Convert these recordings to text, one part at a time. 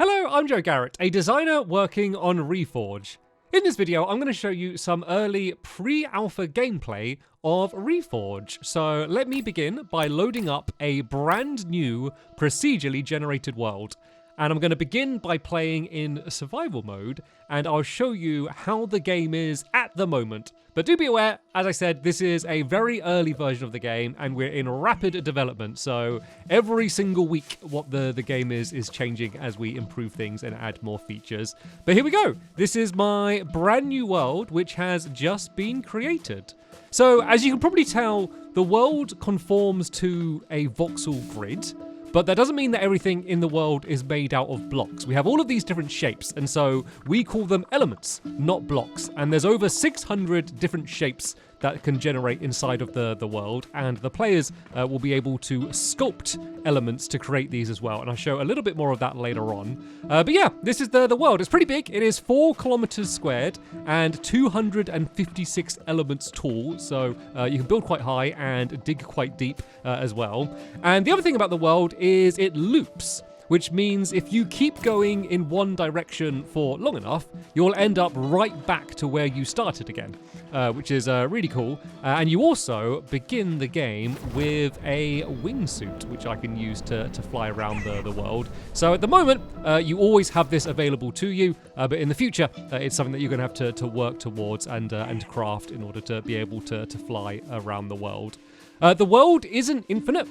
Hello, I'm Garrett, a designer working on Reforj. In this video, I'm going to show you some early pre-alpha gameplay of Reforj. So let me begin by loading up a brand new procedurally generated world. And I'm going to begin by playing in survival mode, and I'll show you how the game is at the moment. But do be aware, as I said, this is a very early version of the game, and we're in rapid development, so every single week what the game is changing as we improve things and add more features. But here we go. This is my brand new world, which has just been created. So, as you can probably tell, the world conforms to a voxel grid. But that doesn't mean that everything in the world is made out of blocks. We have all of these different shapes, and so we call them elements, not blocks. And there's over 600 different shapes that can generate inside of the world, and the players will be able to sculpt elements to create these as well. And I'll show a little bit more of that later on. But yeah, this is the world. It's pretty big. It is 4 kilometers squared and 256 elements tall. So you can build quite high and dig quite deep as well. And the other thing about the world is it loops, which means if you keep going in one direction for long enough, you'll end up right back to where you started again, which is really cool. And you also begin the game with a wingsuit, which I can use to fly around the world. So at the moment, you always have this available to you, but in the future, it's something that you're going to have to work towards and craft in order to be able to fly around the world. The world isn't infinite,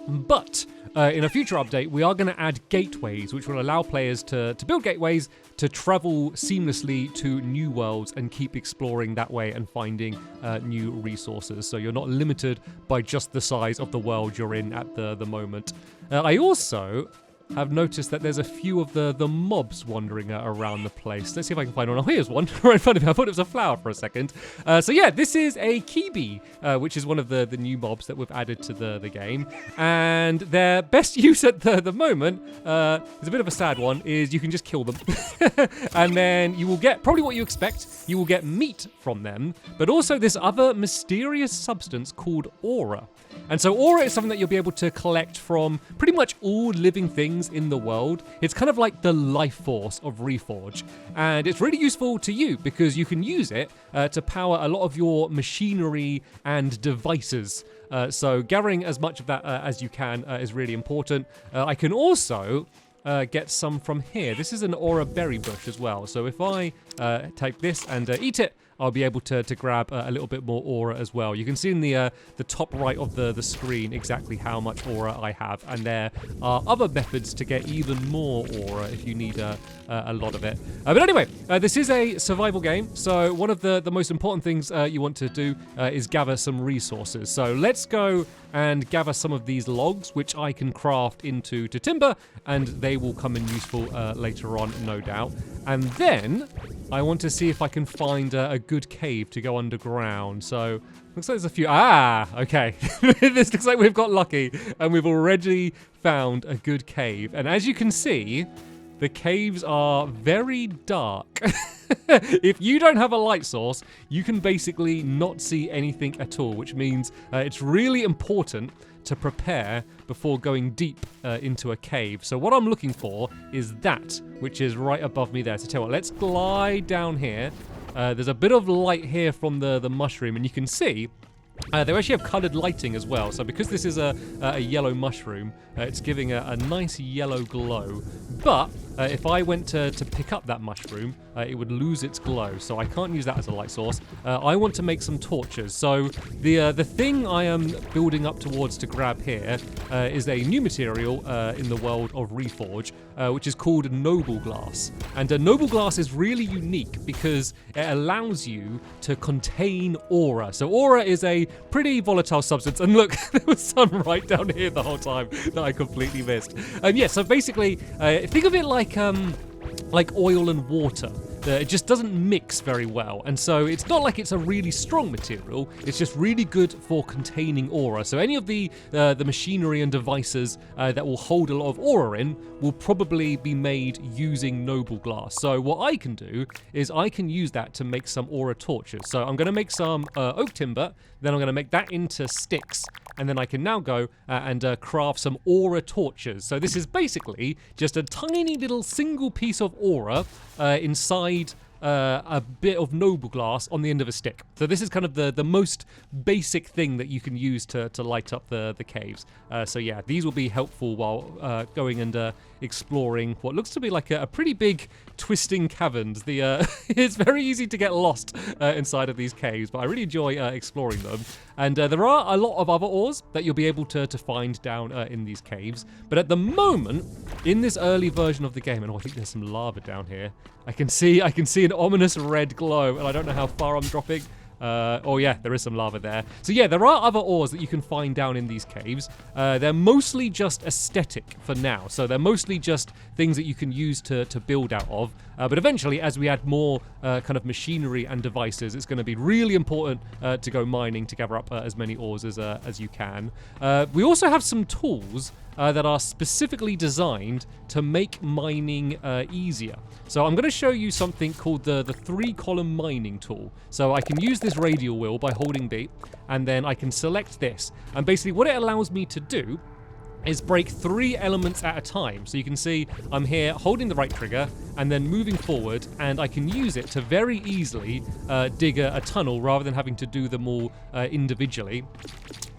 but in a future update, we are going to add gateways, which will allow players to build gateways to travel seamlessly to new worlds and keep exploring that way and finding new resources. So you're not limited by just the size of the world you're in at the moment. I also have noticed that there's a few of the mobs wandering around the place. Let's see if I can find one. Oh, here's one right in front of me. I thought it was a flower for a second. So yeah, this is a kibi, which is one of the new mobs that we've added to the game. And their best use at the moment, is a bit of a sad one, is you can just kill them. And then you will get, probably what you expect, you will get meat from them, but also this other mysterious substance called aura. And so aura is something that you'll be able to collect from pretty much all living things in the world. It's kind of like the life force of Reforj. And it's really useful to you because you can use it to power a lot of your machinery and devices. So gathering as much of that as you can is really important. I can also get some from here. This is an aura berry bush as well. So if I take this and eat it, I'll be able to grab a little bit more aura as well. You can see in the top right of the screen exactly how much aura I have, and there are other methods to get even more aura if you need a lot of it. But anyway, this is a survival game, so one of the most important things you want to do is gather some resources. So let's go and gather some of these logs, which I can craft into timber, and they will come in useful later on, no doubt. And then I want to see if I can find a good cave to go underground. So looks like there's a few. Okay. This looks like we've got lucky and we've already found a good cave. And as you can see, the caves are very dark. If you don't have a light source, you can basically not see anything at all, which means it's really important to prepare before going deep into a cave. So what I'm looking for is that, which is right above me there. So tell you what, let's glide down here. There's a bit of light here from the mushroom, and you can see they actually have coloured lighting as well. So because this is a yellow mushroom, it's giving a nice yellow glow. But if I went to pick up that mushroom, it would lose its glow. So I can't use that as a light source. I want to make some torches. So the thing I am building up towards to grab here is a new material in the world of Reforj, which is called noble glass. And noble glass is really unique because it allows you to contain aura. So aura is a pretty volatile substance. And look, there was some right down here the whole time that I completely missed. Yeah, so basically, think of it like oil and water. It just doesn't mix very well, and so it's not like it's a really strong material. It's just really good for containing aura. So any of the machinery and devices that will hold a lot of aura in will probably be made using noble glass. So what I can do is I can use that to make some aura torches. So I'm going to make some oak timber, then I'm going to make that into sticks, and then I can now go and craft some aura torches. So this is basically just a tiny little single piece of aura inside a bit of noble glass on the end of a stick. So this is kind of the most basic thing that you can use to light up the caves. So yeah, these will be helpful while going and exploring what looks to be like a pretty big twisting caverns. It's very easy to get lost inside of these caves, but I really enjoy exploring them. And there are a lot of other ores that you'll be able to find down in these caves. But at the moment, in this early version of the game, and I think there's some lava down here. I can see an ominous red glow, and I don't know how far I'm dropping. Oh yeah, there is some lava there. So yeah, there are other ores that you can find down in these caves. They're mostly just aesthetic for now. So they're mostly just things that you can use to build out of. But eventually, as we add more kind of machinery and devices, it's going to be really important to go mining to gather up as many ores as you can. We also have some tools that are specifically designed to make mining easier. So I'm going to show you something called the 3-column mining tool. So I can use this radial wheel by holding B, and then I can select this. And basically what it allows me to do is break 3 elements at a time. So you can see I'm here holding the right trigger and then moving forward, and I can use it to very easily dig a tunnel rather than having to do them all individually.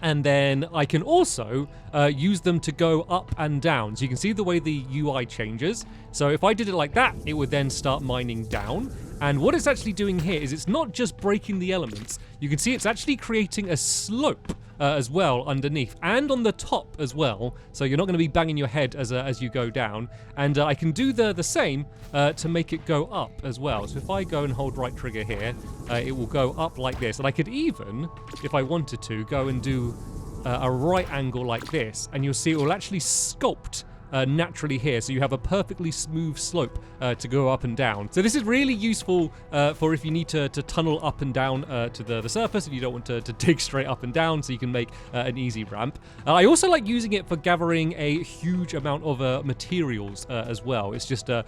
And then I can also use them to go up and down. So you can see the way the UI changes. So if I did it like that, it would then start mining down. And what it's actually doing here is it's not just breaking the elements. You can see it's actually creating a slope as well underneath and on the top as well. So you're not going to be banging your head as you go down. And I can do the same to make it go up as well. So if I go and hold right trigger here, it will go up like this. And I could even, if I wanted to, go and do a right angle like this, and you'll see it will actually sculpt naturally here, so you have a perfectly smooth slope to go up and down. So this is really useful for if you need to tunnel up and down to the surface, if you don't want to dig straight up and down, so you can make an easy ramp. I also like using it for gathering a huge amount of materials as well. It's just a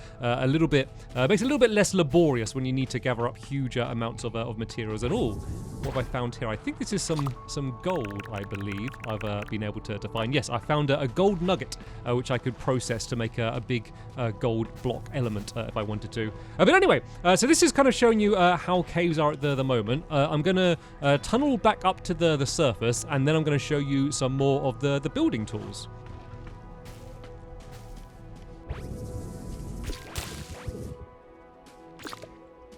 little bit, makes it a little bit less laborious when you need to gather up huge amounts of materials. And what have I found here? I think this is some gold, I believe I've been able to find. Yes, I found a gold nugget, which I could process to make a big gold block element if I wanted to. But anyway, so this is kind of showing you how caves are at the moment. I'm going to tunnel back up to the surface, and then I'm going to show you some more of the building tools.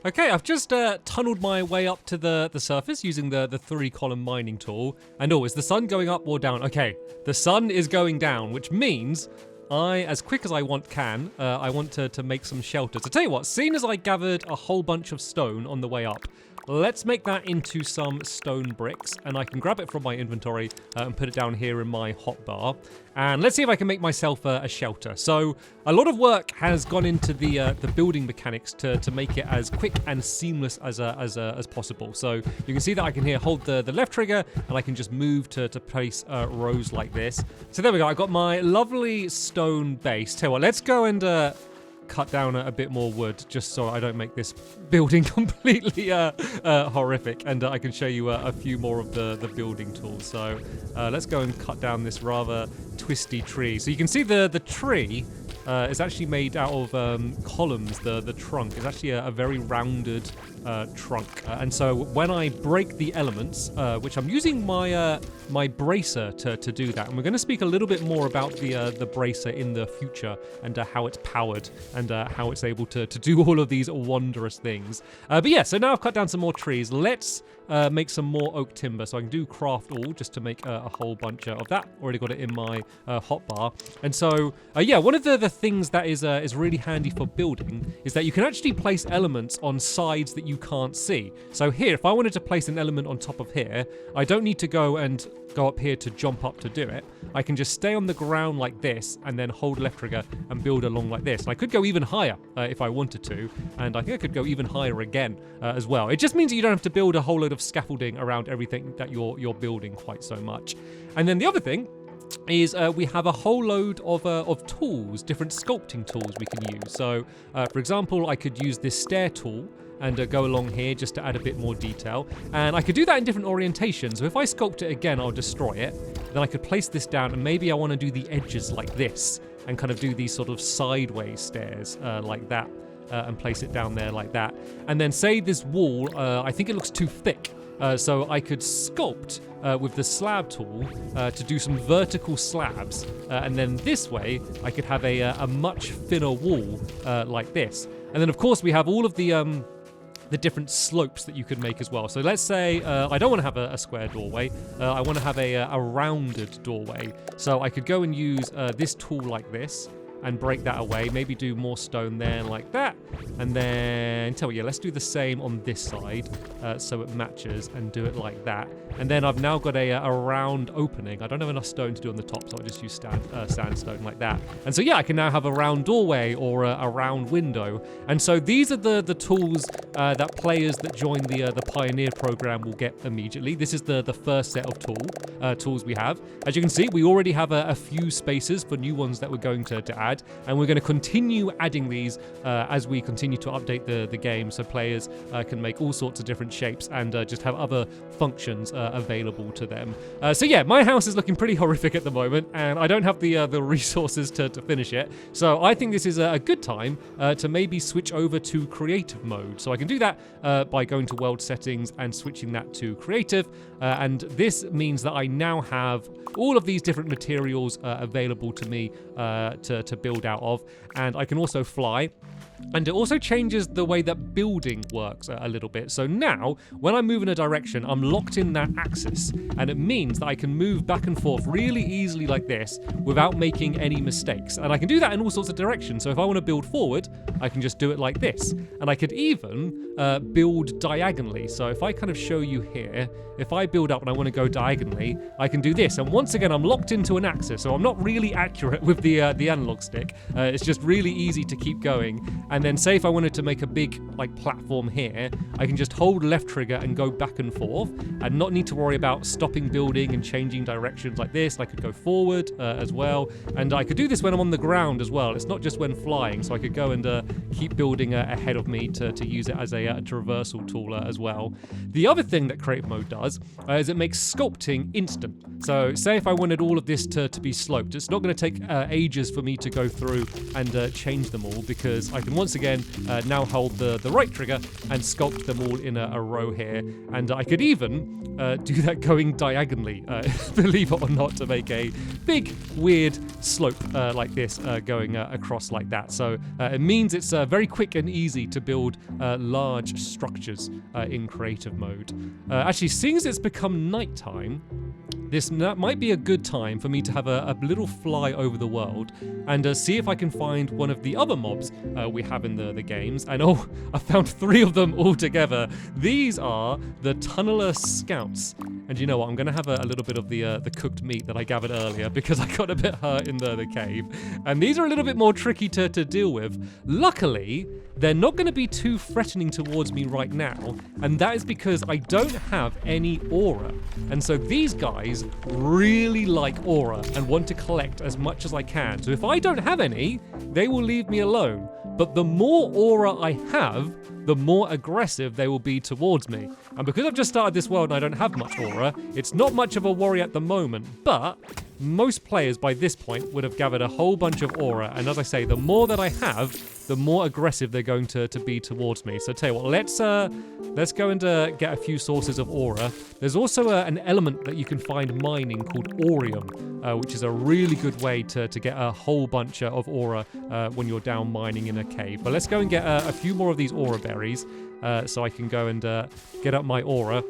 Okay, I've just tunneled my way up to the surface using the 3-column mining tool. And is the sun going up or down? Okay, the sun is going down, which means as quick as I want to make some shelter. So tell you what, seeing as I gathered a whole bunch of stone on the way up, let's make that into some stone bricks, and I can grab it from my inventory and put it down here in my hotbar. And let's see if I can make myself a shelter. So a lot of work has gone into the building mechanics to make it as quick and seamless as possible. So you can see that I can here hold the left trigger, and I can just move to place rows like this. So there we go. I got my lovely stone base. Tell you what, let's go and cut down a bit more wood just so I don't make this building completely horrific, and I can show you a few more of the building tools. So let's go and cut down this rather twisty tree. So you can see the tree is actually made out of columns. The trunk is actually a very rounded trunk, and so when I break the elements, which I'm using my bracer to do that, and we're going to speak a little bit more about the bracer in the future and how it's powered and how it's able to do all of these wondrous things. But yeah, so now I've cut down some more trees. Let's make some more oak timber. So I can do craft all just to make a whole bunch of that. Already got it in my hotbar. And so yeah, one of the things that is really handy for building is that you can actually place elements on sides that you can't see. So here, if I wanted to place an element on top of here, I don't need to go up here to jump up to do it. I can just stay on the ground like this and then hold left trigger and build along like this. And I could go even higher if I wanted to, and I think I could go even higher again as well. It just means that you don't have to build a whole load of scaffolding around everything that you're building quite so much. And then the other thing is we have a whole load of tools, different sculpting tools we can use. So for example, I could use this stair tool and go along here just to add a bit more detail. And I could do that in different orientations. So if I sculpt it again, I'll destroy it. Then I could place this down, and maybe I want to do the edges like this and kind of do these sort of sideways stairs like that. And place it down there like that. And then say this wall, I think it looks too thick. So I could sculpt with the slab tool to do some vertical slabs. And then this way, I could have a much thinner wall like this. And then, of course, we have all of the different slopes that you could make as well. So let's say I don't want to have a square doorway. I want to have a rounded doorway. So I could go and use this tool like this and break that away. Maybe do more stone there like that. And then, let's do the same on this side so it matches, and do it like that. And then I've now got a round opening. I don't have enough stone to do on the top, so I'll just use sandstone like that. And so, yeah, I can now have a round doorway or a round window. And so these are the tools that players that join the Pioneer program will get immediately. This is the first set of tools we have. As you can see, we already have a few spaces for new ones that we're going to add. And we're going to continue adding these as we continue to update the game, so players can make all sorts of different shapes and just have other functions available to them. So yeah, my house is looking pretty horrific at the moment, and I don't have the resources to finish it. So I think this is a good time to maybe switch over to creative mode. So I can do that by going to world settings and switching that to creative. And this means that I now have all of these different materials available to me to build out of, and I can also fly. And it also changes the way that building works a little bit. So now, when I move in a direction, I'm locked in that axis. And it means that I can move back and forth really easily like this without making any mistakes. And I can do that in all sorts of directions. So if I want to build forward, I can just do it like this. And I could even build diagonally. So if I kind of show you here, if I build up and I want to go diagonally, I can do this. And once again, I'm locked into an axis. So I'm not really accurate with the analog stick. It's just really easy to keep going. And then say if I wanted to make a big platform here, I can just hold left trigger and go back and forth and not need to worry about stopping building and changing directions like this. I could go forward as well. And I could do this when I'm on the ground as well. It's not just when flying. So I could go and keep building ahead of me to use it as a traversal tool as well. The other thing that creative mode does is it makes sculpting instant. So say if I wanted all of this to be sloped, it's not going to take ages for me to go through and change them all, because I can once again now hold the right trigger and sculpt them all in a row here. And I could even do that going diagonally, believe it or not, to make a big weird slope like this going across like that. So it means it's very quick and easy to build large structures in creative mode. Actually, seeing as it's become nighttime, this might be a good time for me to have a little fly over the world and see if I can find one of the other mobs we have in the games. And oh, I found 3 of them all together. These are the Tunneler Scouts. And you know what? I'm going to have a little bit of the cooked meat that I gathered earlier because I got a bit hurt in the cave. And these are a little bit more tricky to deal with. Luckily, they're not going to be too threatening towards me right now. And that is because I don't have any aura. And so these guys really like aura and want to collect as much as I can. So if I don't have any, they will leave me alone. But the more aura I have, the more aggressive they will be towards me. And because I've just started this world and I don't have much aura, it's not much of a worry at the moment, but most players by this point would have gathered a whole bunch of aura, and as I say, the more that I have, the more aggressive they're going to be towards me. So tell you what, let's go and get a few sources of aura. There's also an element that you can find mining called aurium, which is a really good way to get a whole bunch of aura when you're down mining in a cave. But let's go and get a few more of these aura berries so I can go and get up my aura.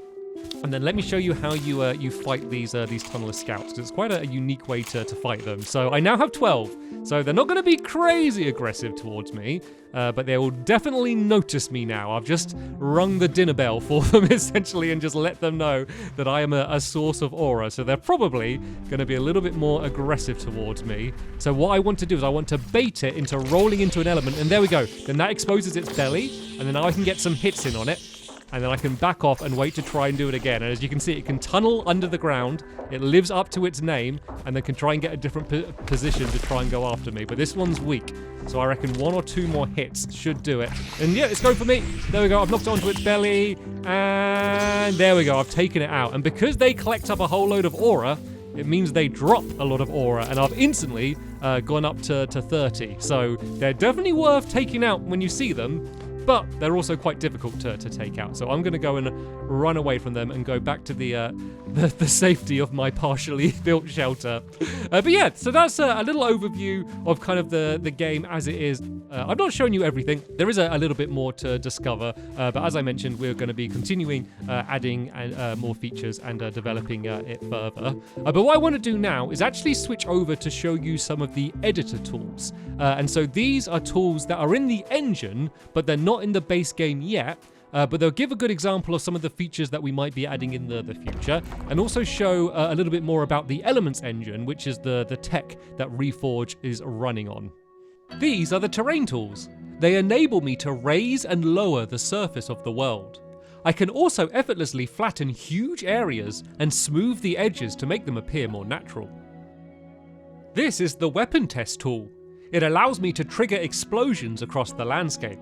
And then let me show you how you fight these Tunneler Scouts, because it's quite a unique way to fight them. So I now have 12, so they're not going to be crazy aggressive towards me, but they will definitely notice me now. I've just rung the dinner bell for them, essentially, and just let them know that I am a source of aura. So they're probably going to be a little bit more aggressive towards me. So what I want to do is I want to bait it into rolling into an element, and there we go. Then that exposes its belly, and then now I can get some hits in on it. and then I can back off and wait to try and do it again. And as you can see, it can tunnel under the ground, it lives up to its name, and then can try and get a different position to try and go after me. But this one's weak, so I reckon 1 or 2 more hits should do it. And yeah, it's going for me. There we go, I've knocked it onto its belly, and there we go, I've taken it out. And because they collect up a whole load of aura, it means they drop a lot of aura, and I've instantly gone up to 30. So they're definitely worth taking out when you see them, but they're also quite difficult to take out. So I'm going to go and run away from them and go back to the safety of my partially built shelter. But yeah, so that's a little overview of kind of the game as it is. I've not shown you everything. There is a little bit more to discover, but as I mentioned, we're going to be continuing adding more features and developing it further. But what I want to do now is actually switch over to show you some of the editor tools. And so these are tools that are in the engine, but they're not in the base game yet. But they'll give a good example of some of the features that we might be adding in the future, and also show a little bit more about the Elements engine, which is the tech that Reforj is running on. These are the terrain tools. They enable me to raise and lower the surface of the world. I can also effortlessly flatten huge areas and smooth the edges to make them appear more natural. This is the Weapon Test tool. It allows me to trigger explosions across the landscape.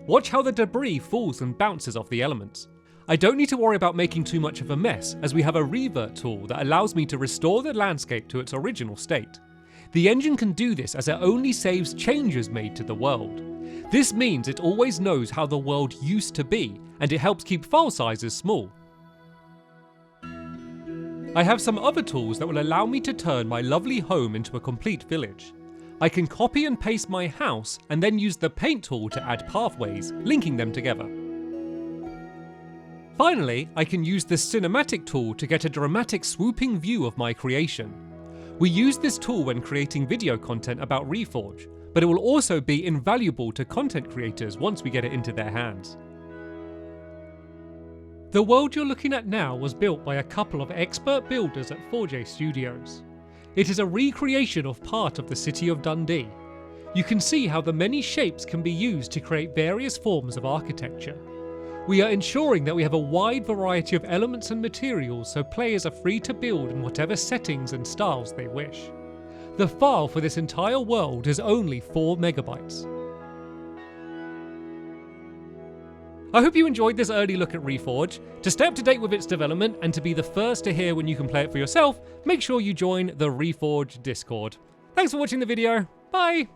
Watch how the debris falls and bounces off the elements. I don't need to worry about making too much of a mess, as we have a revert tool that allows me to restore the landscape to its original state. The engine can do this as it only saves changes made to the world. This means it always knows how the world used to be, and it helps keep file sizes small. I have some other tools that will allow me to turn my lovely home into a complete village. I can copy and paste my house and then use the paint tool to add pathways, linking them together. Finally, I can use the cinematic tool to get a dramatic swooping view of my creation. We use this tool when creating video content about Reforj, but it will also be invaluable to content creators once we get it into their hands. The world you're looking at now was built by a couple of expert builders at Forge Studios. It is a recreation of part of the city of Dundee. You can see how the many shapes can be used to create various forms of architecture. We are ensuring that we have a wide variety of elements and materials so players are free to build in whatever settings and styles they wish. The file for this entire world is only 4 megabytes. I hope you enjoyed this early look at Reforj. To stay up to date with its development and to be the first to hear when you can play it for yourself, make sure you join the Reforj Discord. Thanks for watching the video. Bye!